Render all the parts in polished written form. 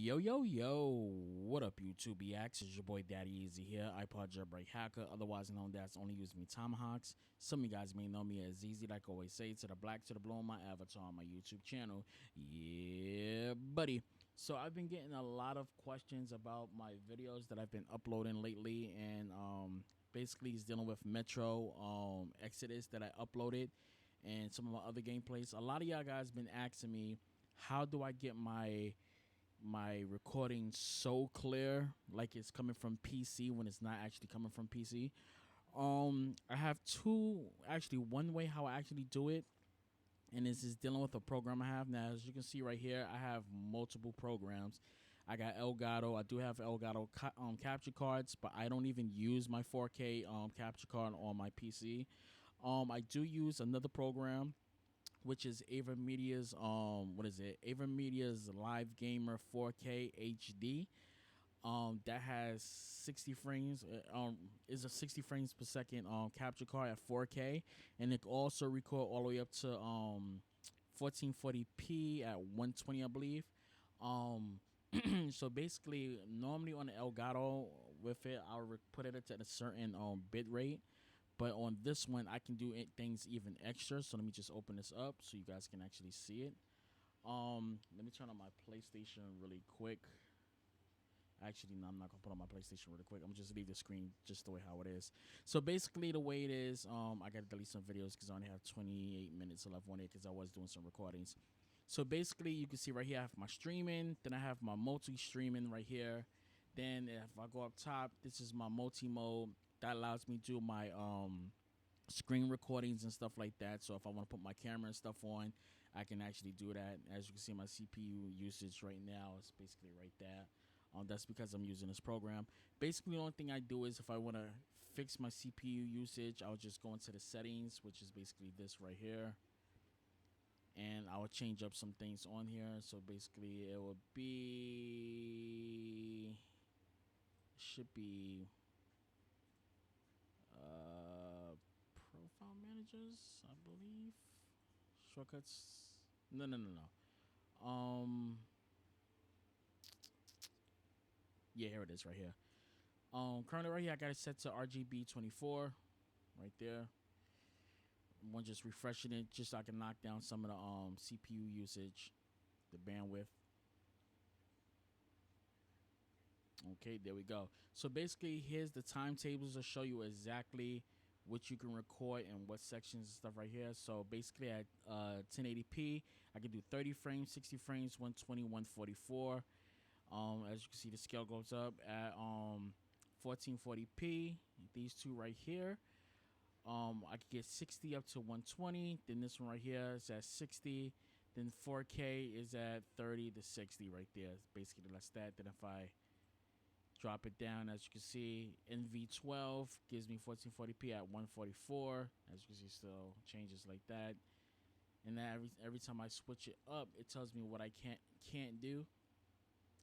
Yo, what up, YouTube? It's your boy Daddy Easy here, ipod jailbreak hacker, otherwise known as only use me tomahawks. Some of you guys may know me as Easy, like I always say, to the black, to the blue on my avatar on my YouTube channel. Yeah, buddy. So I've been getting a lot of questions about my videos that I've been uploading lately, and basically it's dealing with Metro Exodus that I uploaded and some of my other gameplays. A lot of y'all guys been asking me, how do I get my recording so clear, like it's coming from PC when it's not actually coming from PC? I have one way how I actually do it, and this is dealing with a program I have now. As you can see right here, I have multiple programs. I got Elgato. I do have Elgato capture cards, but I don't even use my 4K capture card on my PC. I do use another program, which is AVermedia's AVermedia's Live Gamer 4K HD. That has 60 frames. Is a 60 frames per second capture card at 4K, and it can also record all the way up to 1440p at 120, I believe. So basically, normally on the Elgato with it, I'll put it at a certain bit rate. But on this one, I can do things even extra. So let me just open this up so you guys can actually see it. Let me turn on my PlayStation really quick. Actually, no, I'm not gonna put on my PlayStation really quick. I'm gonna just leave the screen just the way how it is. So basically, the way it is, I gotta delete some videos because I only have 28 minutes left on it because I was doing some recordings. So basically, you can see right here, I have my streaming. Then I have my multi-streaming right here. Then if I go up top, this is my multi-mode. That allows me to do my screen recordings and stuff like that. So if I want to put my camera and stuff on, I can actually do that. As you can see, my CPU usage right now is basically right there. That's because I'm using this program. Basically, the only thing I do is if I want to fix my CPU usage, I'll just go into the settings, which is basically this right here. And I will change up some things on here. So basically, it will be... should be... profile managers, I believe. Shortcuts. No. Yeah, here it is right here. Currently right here, I got it set to RGB 24 right there. I'm just refreshing it just so I can knock down some of the CPU usage, the bandwidth. Okay, there we go. So basically, here's the timetables to show you exactly what you can record and what sections and stuff right here. So basically at 1080p, I can do 30 frames, 60 frames, 120, 144. As you can see, the scale goes up at 1440p. These two right here. I can get 60 up to 120. Then this one right here is at 60. Then 4K is at 30 to 60 right there. Basically, that's that. Then if I drop it down, as you can see, NV12 gives me 1440p at 144. As you can see, still changes like that. And then every time I switch it up, it tells me what I can't do.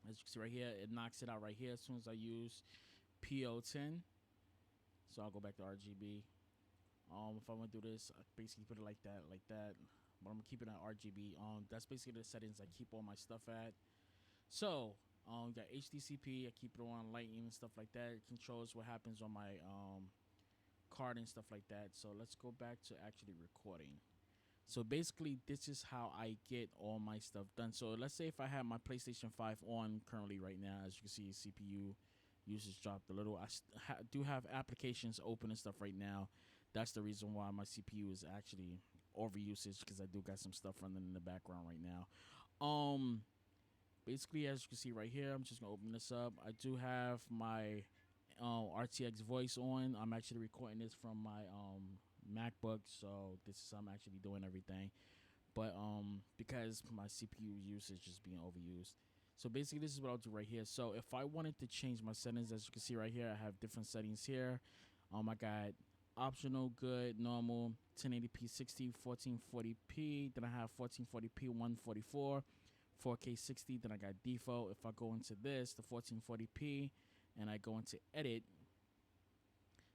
As you can see right here, it knocks it out right here as soon as I use PO10. So I'll go back to RGB. If I want to do this, I basically put it like that. But I'm gonna keep it at RGB. That's basically the settings I keep all my stuff at. So got HDCP, I keep it on lighting and stuff like that. It controls what happens on my card and stuff like that. So let's go back to actually recording. So basically, this is how I get all my stuff done. So let's say if I have my PlayStation 5 on currently right now, as you can see, CPU usage dropped a little. I do have applications open and stuff right now. That's the reason why my CPU is actually over usage, because I do got some stuff running in the background right now. Basically, as you can see right here, I'm just gonna open this up. I do have my RTX voice on. I'm actually recording this from my MacBook, so this is how I'm actually doing everything. But because my CPU usage is being overused. So basically, this is what I'll do right here. So if I wanted to change my settings, as you can see right here, I have different settings here. I got optional, good, normal, 1080p 60, 1440p. Then I have 1440p 144, 4K 60. Then I got default. If I go into this, the 1440p, and I go into edit,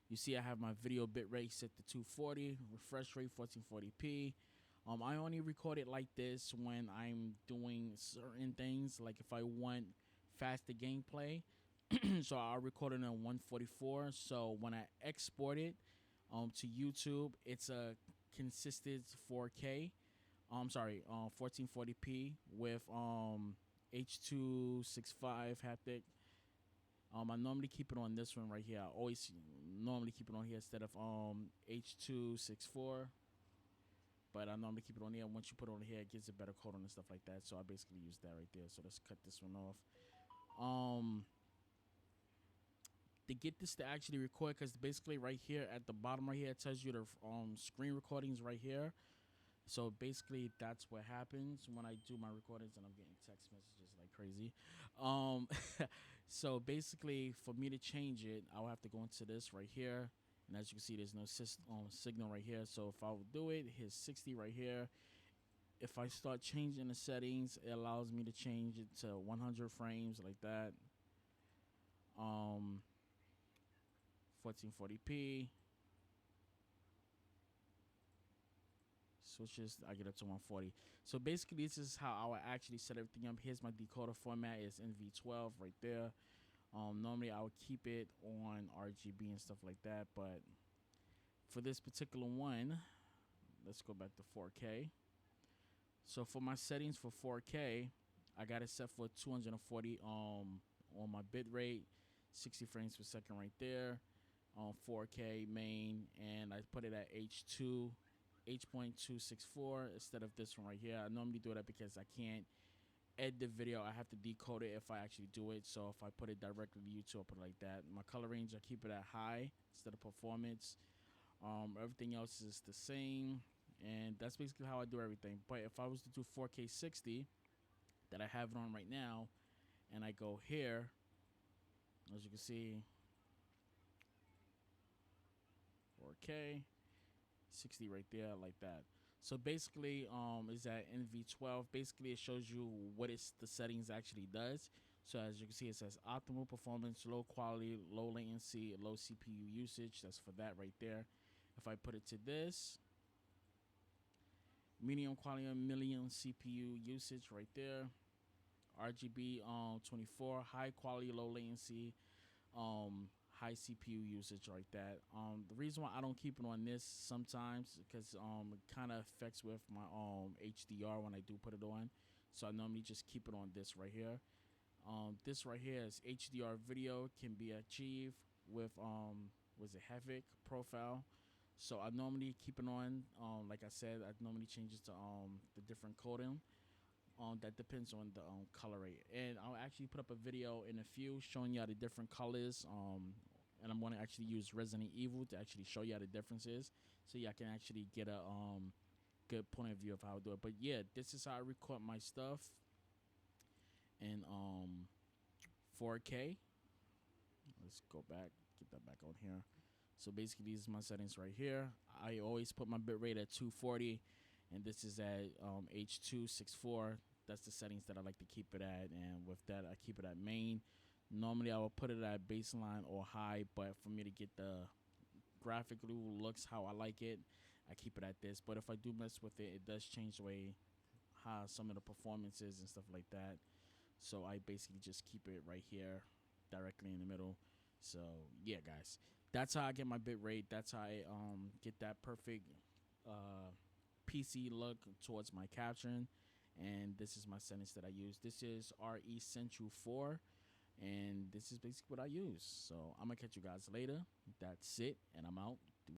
you see I have my video bitrate set to 240, refresh rate 1440p. I only record it like this when I'm doing certain things, like if I want faster gameplay. So I recorded it on 144. So when I export it to YouTube, it's a consistent 4K. Sorry, 1440p with H.265 haptic. I normally keep it on this one right here. I always normally keep it on here instead of H.264. But I normally keep it on here. Once you put it on here, it gives a better coding and stuff like that. So I basically use that right there. So let's cut this one off. To get this to actually record, because basically right here at the bottom right here, it tells you the screen recordings right here. So basically that's what happens when I do my recordings, and I'm getting text messages like crazy. So basically for me to change it, I'll have to go into this right here. And as you can see, there's no signal right here. So if I will do it, hit 60 right here. If I start changing the settings, it allows me to change it to 100 frames like that. 1440p. Switches, I get up to 140. So basically, this is how I would actually set everything up. Here's my decoder format. It's NV12 right there. Normally, I would keep it on RGB and stuff like that. But for this particular one, let's go back to 4K. So for my settings for 4K, I got it set for 240 on my bit rate, 60 frames per second right there. 4K main, and I put it at H.264 instead of this one right here. I normally do that because I can't edit the video. I have to decode it if I actually do it. So if I put it directly to YouTube, I put it like that. My color range, I keep it at high instead of performance. Everything else is the same, and that's basically how I do everything. But if I was to do 4K 60, that I have it on right now, and I go here, as you can see, 4K 60 right there, like that. So basically, is that NV12. Basically, it shows you what the settings actually does. So as you can see, it says optimal performance, low quality, low latency, low CPU usage. That's for that right there. If I put it to this, medium quality, million CPU usage right there. RGB 24, high quality, low latency, high CPU usage like that. The reason why I don't keep it on this sometimes because it kind of affects with my HDR when I do put it on. So I normally just keep it on this right here. This right here is HDR video, can be achieved with was it Havoc profile. So I normally keep it on. Like I said, I normally change it to the different coding. That depends on the color rate, and I'll actually put up a video in a few showing you how the different colors. And I'm going to actually use Resident Evil to actually show you how the differences, so y'all can actually get a good point of view of how I do it. But yeah, this is how I record my stuff in 4K. Let's go back, get that back on here. So basically, these are my settings right here. I always put my bitrate at 240. And this is at H.264. That's the settings that I like to keep it at. And with that, I keep it at main. Normally, I will put it at baseline or high. But for me to get the graphically looks how I like it, I keep it at this. But if I do mess with it, it does change the way how some of the performances and stuff like that. So I basically just keep it right here directly in the middle. So yeah, guys, that's how I get my bit rate. That's how I get that perfect PC look towards my capturing. And this is my settings that I use. This is RE Central 4, and this is basically what I use. So I'm gonna catch you guys later. That's it, and I'm out.